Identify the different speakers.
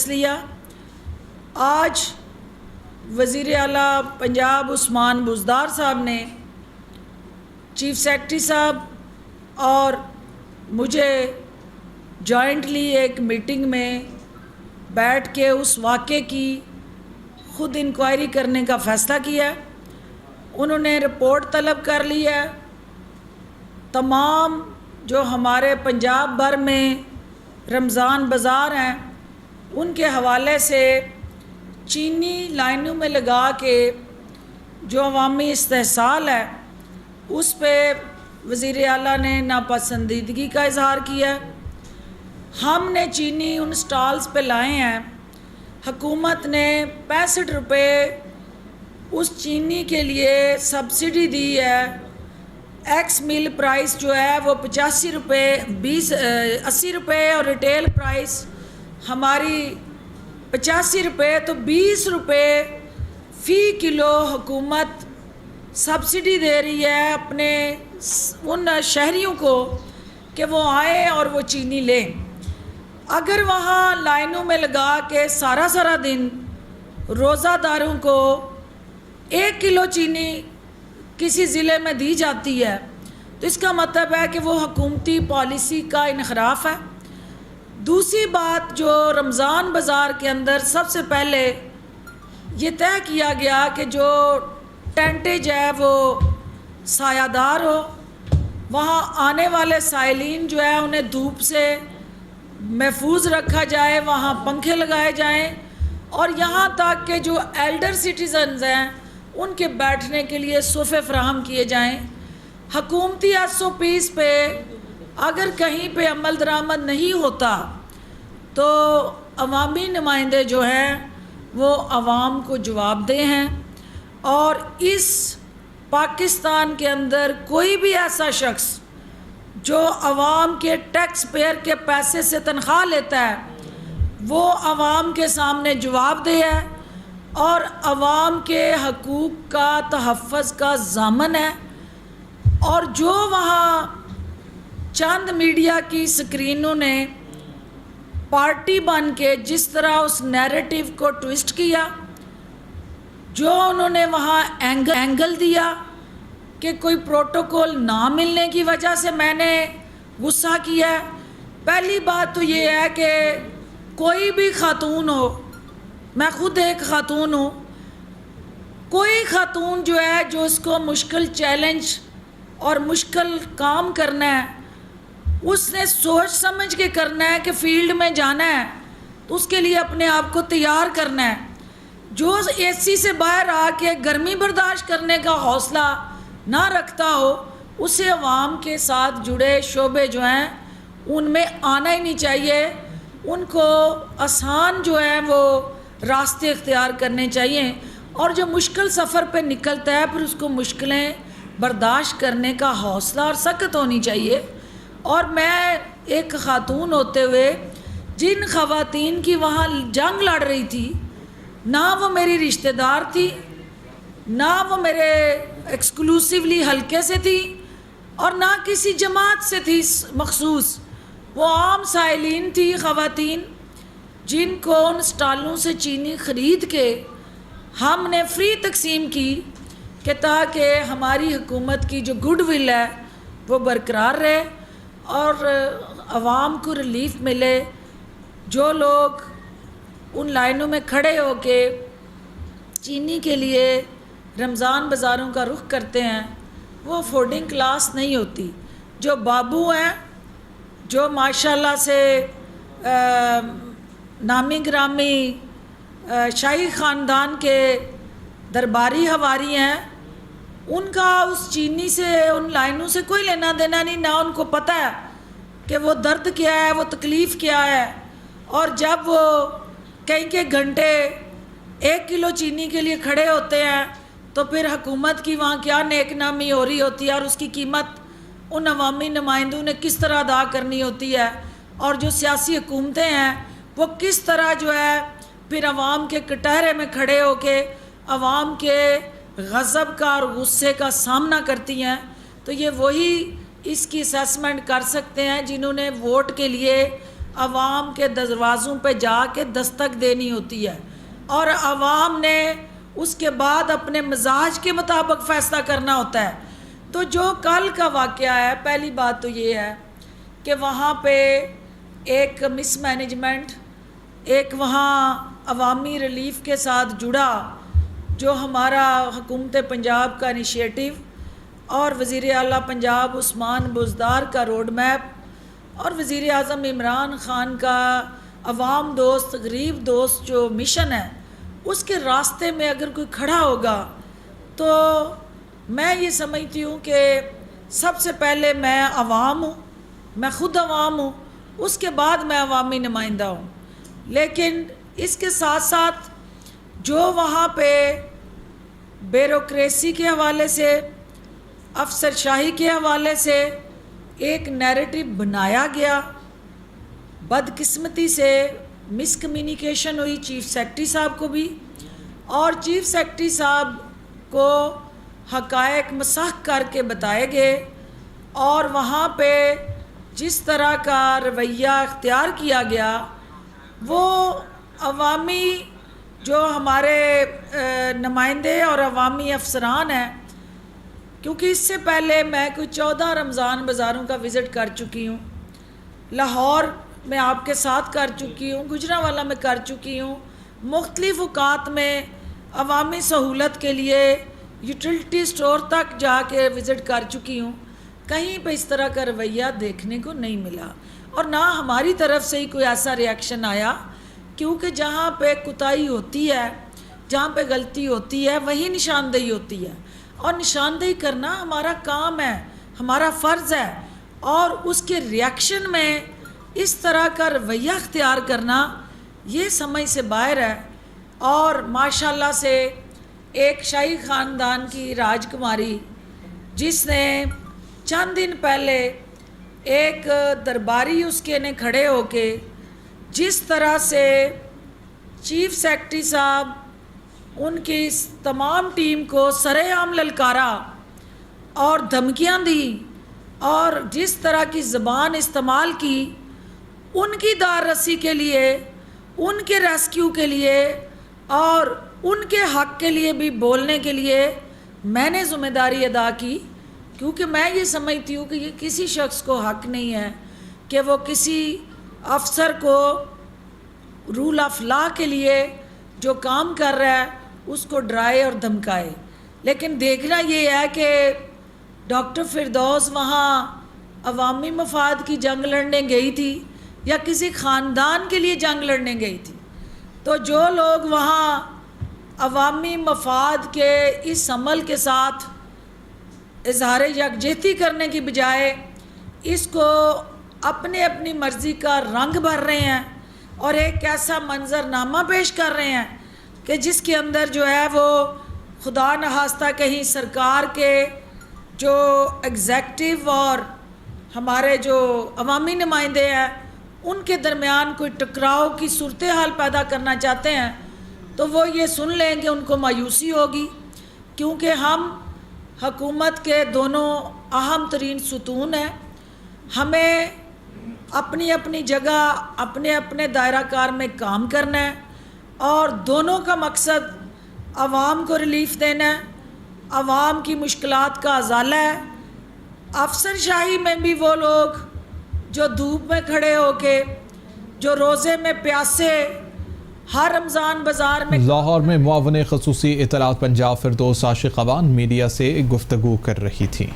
Speaker 1: لیا۔ آج وزیر اعلیٰ پنجاب عثمان بزدار صاحب نے چیف سیکرٹری صاحب اور مجھے جوائنٹلی ایک میٹنگ میں بیٹھ کے اس واقعے کی خود انکوائری کرنے کا فیصلہ کیا۔ انہوں نے رپورٹ طلب کر لی ہے۔ تمام جو ہمارے پنجاب بھر میں رمضان بازار ہیں ان کے حوالے سے چینی لائنوں میں لگا کے جو عوامی استحصال ہے اس پہ وزیر اعلیٰ نے ناپسندیدگی کا اظہار کیا۔ ہم نے چینی ان سٹالز پہ لائے ہیں، حکومت نے 65 روپے اس چینی کے لیے سبسڈی دی ہے۔ ایکس میل پرائس جو ہے وہ 85 روپے 80 روپے اور ریٹیل پرائس ہماری 85 روپے، تو 20 روپے فی کلو حکومت سبسڈی دے رہی ہے اپنے ان شہریوں کو کہ وہ آئیں اور وہ چینی لیں۔ اگر وہاں لائنوں میں لگا کے سارا دن روزہ داروں کو 1 کلو چینی کسی ضلع میں دی جاتی ہے تو اس کا مطلب ہے کہ وہ حکومتی پالیسی کا انحراف ہے۔ دوسری بات جو رمضان بازار کے اندر سب سے پہلے یہ طے کیا گیا کہ جو ٹینٹیج ہے وہ سایہ دار ہو، وہاں آنے والے سائلین جو ہے انہیں دھوپ سے محفوظ رکھا جائے، وہاں پنکھے لگائے جائیں، اور یہاں تک کہ جو ایلڈر سٹیزنز ہیں ان کے بیٹھنے کے لیے صوفے فراہم کیے جائیں۔ حکومتی SOPs پہ اگر کہیں پہ عمل درآمد نہیں ہوتا تو عوامی نمائندے جو ہیں وہ عوام کو جواب دہ ہیں، اور اس پاکستان کے اندر کوئی بھی ایسا شخص جو عوام کے ٹیکس پیئر کے پیسے سے تنخواہ لیتا ہے وہ عوام کے سامنے جواب دہ ہے اور عوام کے حقوق کا تحفظ کا ضامن ہے۔ اور جو وہاں چند میڈیا کی سکرینوں نے پارٹی بن کے جس طرح اس نیریٹو کو ٹوسٹ کیا، جو انہوں نے وہاں اینگل دیا کہ کوئی پروٹوکول نہ ملنے کی وجہ سے میں نے غصہ کیا ہے۔ پہلی بات تو یہ ہے کہ کوئی بھی خاتون ہو، میں خود ایک خاتون ہوں، کوئی خاتون جو ہے جو اس کو مشکل چیلنج اور مشکل کام کرنا ہے اس نے سوچ سمجھ کے کرنا ہے کہ فیلڈ میں جانا ہے تو اس کے لیے اپنے آپ کو تیار کرنا ہے۔ جو AC سے باہر آ کے گرمی برداشت کرنے کا حوصلہ نہ رکھتا ہو اسے عوام کے ساتھ جڑے شعبے جو ہیں ان میں آنا ہی نہیں چاہیے، ان کو آسان جو ہے وہ راستے اختیار کرنے چاہیے، اور جو مشکل سفر پہ نکلتا ہے پھر اس کو مشکلیں برداشت کرنے کا حوصلہ اور سخت ہونی چاہیے۔ اور میں ایک خاتون ہوتے ہوئے جن خواتین کی وہاں جنگ لڑ رہی تھی، نہ وہ میری رشتہ دار تھی، نہ وہ میرے ایکسکلوسیولی حلقے سے تھی، اور نہ کسی جماعت سے تھی مخصوص، وہ عام سائلین تھی، خواتین جن کو ان سٹالوں سے چینی خرید کے ہم نے فری تقسیم کی کہ تاکہ ہماری حکومت کی جو گڈ ول ہے وہ برقرار رہے اور عوام کو ریلیف ملے۔ جو لوگ ان لائنوں میں کھڑے ہو کے چینی کے لیے رمضان بازاروں کا رخ کرتے ہیں وہ افورڈنگ کلاس نہیں ہوتی۔ جو بابو ہیں، جو ماشاءاللہ سے نامی گرامی شاہی خاندان کے درباری ہواری ہیں، ان کا اس چینی سے ان لائنوں سے کوئی لینا دینا نہیں، نہ ان کو پتہ ہے کہ وہ درد کیا ہے، وہ تکلیف کیا ہے۔ اور جب وہ کئی گھنٹے 1 کلو چینی کے لیے کھڑے ہوتے ہیں تو پھر حکومت کی وہاں کیا نیک نامی ہو رہی ہوتی ہے اور اس کی قیمت ان عوامی نمائندوں نے کس طرح ادا کرنی ہوتی ہے، اور جو سیاسی حکومتیں ہیں وہ کس طرح جو ہے پھر عوام کے کٹہرے میں کھڑے ہو کے عوام کے غضب کا اور غصے کا سامنا کرتی ہیں۔ تو یہ وہی اس کی اسیسمنٹ کر سکتے ہیں جنہوں نے ووٹ کے لیے عوام کے دروازوں پہ جا کے دستک دینی ہوتی ہے، اور عوام نے اس کے بعد اپنے مزاج کے مطابق فیصلہ کرنا ہوتا ہے۔ تو جو کل کا واقعہ ہے، پہلی بات تو یہ ہے کہ وہاں پہ ایک مس مینجمنٹ، ایک وہاں عوامی ریلیف کے ساتھ جڑا جو ہمارا حکومت پنجاب کا انیشیٹو اور وزیر اعلیٰ پنجاب عثمان بزدار کا روڈ میپ اور وزیر اعظم عمران خان کا عوام دوست غریب دوست جو مشن ہے، اس کے راستے میں اگر کوئی کھڑا ہوگا تو میں یہ سمجھتی ہوں کہ سب سے پہلے میں عوام ہوں، میں خود عوام ہوں، اس کے بعد میں عوامی نمائندہ ہوں۔ لیکن اس کے ساتھ ساتھ جو وہاں پہ بیوروکریسی کے حوالے سے، افسر شاہی کے حوالے سے ایک نیریٹو بنایا گیا، بدقسمتی سے مس کمیونیکیشن ہوئی چیف سیکرٹری صاحب کو بھی، اور چیف سیکرٹری صاحب کو حقائق مسخ کر کے بتائے گئے، اور وہاں پہ جس طرح کا رویہ اختیار کیا گیا وہ عوامی جو ہمارے نمائندے اور عوامی افسران ہیں، کیونکہ اس سے پہلے میں کوئی 14 رمضان بازاروں کا وزٹ کر چکی ہوں، لاہور میں آپ کے ساتھ کر چکی ہوں، گجرانوالہ میں کر چکی ہوں، مختلف اوقات میں عوامی سہولت کے لیے یوٹیلٹی سٹور تک جا کے وزٹ کر چکی ہوں، کہیں پہ اس طرح کا رویہ دیکھنے کو نہیں ملا، اور نہ ہماری طرف سے ہی کوئی ایسا ریاکشن آیا، کیونکہ جہاں پہ کوتاہی ہوتی ہے، جہاں پہ غلطی ہوتی ہے وہیں نشاندہی ہوتی ہے، اور نشاندہی کرنا ہمارا کام ہے، ہمارا فرض ہے، اور اس کے ریاکشن میں اس طرح کا رویہ اختیار کرنا یہ سمجھ سے باہر ہے۔ اور ماشاءاللہ سے ایک شاہی خاندان کی راجکماری جس نے چند دن پہلے ایک درباری اس کے نے کھڑے ہو کے جس طرح سے چیف سیکرٹری صاحب ان کی تمام ٹیم کو سر عام للکارا اور دھمکیاں دی، اور جس طرح کی زبان استعمال کی ان کی دار رسی کے لیے، ان کے ریسکیو کے لیے اور ان کے حق کے لیے بھی بولنے کے لیے میں نے ذمہ داری ادا کی، کیونکہ میں یہ سمجھتی ہوں کہ یہ کسی شخص کو حق نہیں ہے کہ وہ کسی افسر کو رول آف لا کے لیے جو کام کر رہا ہے اس کو ڈرائے اور دھمکائے۔ لیکن دیکھنا یہ ہے کہ ڈاکٹر فردوس وہاں عوامی مفاد کی جنگ لڑنے گئی تھی یا کسی خاندان کے لیے جنگ لڑنے گئی تھی؟ تو جو لوگ وہاں عوامی مفاد کے اس عمل کے ساتھ اظہار یکجہتی کرنے کی بجائے اس کو اپنے اپنی مرضی کا رنگ بھر رہے ہیں اور ایک ایسا منظرنامہ پیش کر رہے ہیں کہ جس کے اندر جو ہے وہ خدا نخواستہ کہیں سرکار کے جو ایگزیکٹو اور ہمارے جو عوامی نمائندے ہیں ان کے درمیان کوئی ٹکراؤ کی صورتحال پیدا کرنا چاہتے ہیں تو وہ یہ سن لیں کہ ان کو مایوسی ہوگی، کیونکہ ہم حکومت کے دونوں اہم ترین ستون ہیں، ہمیں اپنی اپنی جگہ اپنے اپنے دائرہ کار میں کام کرنا ہے، اور دونوں کا مقصد عوام کو ریلیف دینا ہے، عوام کی مشکلات کا ازالہ ہے۔ افسر شاہی میں بھی وہ لوگ جو دھوپ میں کھڑے ہو کے، جو روزے میں پیاسے ہر رمضان بازار میں،
Speaker 2: لاہور میں معاون خصوصی اطلاعات پنجاب فردوس عاشق خوان میڈیا سے گفتگو کر رہی تھی۔